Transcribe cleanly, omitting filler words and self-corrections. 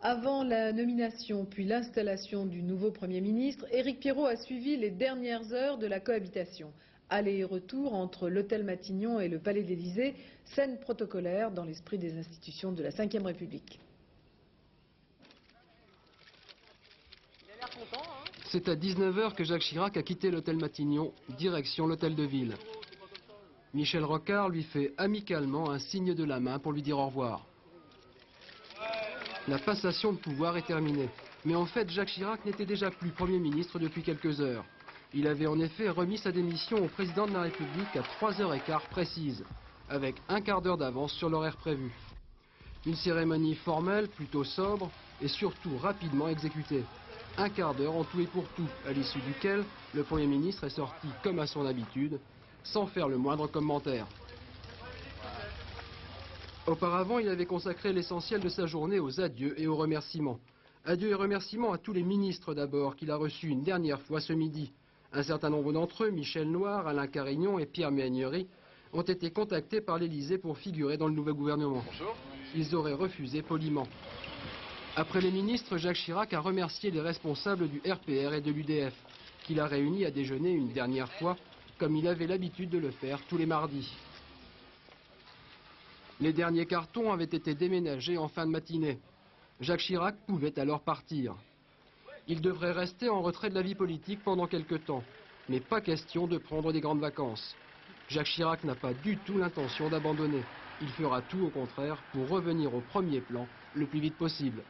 Avant la nomination puis l'installation du nouveau Premier ministre, Éric Piéraud a suivi les dernières heures de la cohabitation. Aller et retour entre l'hôtel Matignon et le palais d'Élysée, scène protocolaire dans l'esprit des institutions de la Ve République. C'est à 19 h que Jacques Chirac a quitté l'hôtel Matignon, direction l'hôtel de ville. Michel Rocard lui fait amicalement un signe de la main pour lui dire au revoir. La passation de pouvoir est terminée. Mais en fait, Jacques Chirac n'était déjà plus Premier ministre depuis quelques heures. Il avait en effet remis sa démission au président de la République à 3h15 précises, avec un quart d'heure d'avance sur l'horaire prévu. Une cérémonie formelle, plutôt sobre, et surtout rapidement exécutée. Un quart d'heure en tout et pour tout, à l'issue duquel le Premier ministre est sorti comme à son habitude, sans faire le moindre commentaire. Auparavant, il avait consacré l'essentiel de sa journée aux adieux et aux remerciements. Adieux et remerciements à tous les ministres d'abord, qu'il a reçus une dernière fois ce midi. Un certain nombre d'entre eux, Michel Noir, Alain Carignon et Pierre Méhaignerie, ont été contactés par l'Élysée pour figurer dans le nouveau gouvernement. Bonjour. Ils auraient refusé poliment. Après les ministres, Jacques Chirac a remercié les responsables du RPR et de l'UDF, qu'il a réunis à déjeuner une dernière fois, comme il avait l'habitude de le faire tous les mardis. Les derniers cartons avaient été déménagés en fin de matinée. Jacques Chirac pouvait alors partir. Il devrait rester en retrait de la vie politique pendant quelque temps, mais pas question de prendre des grandes vacances. Jacques Chirac n'a pas du tout l'intention d'abandonner. Il fera tout au contraire pour revenir au premier plan le plus vite possible.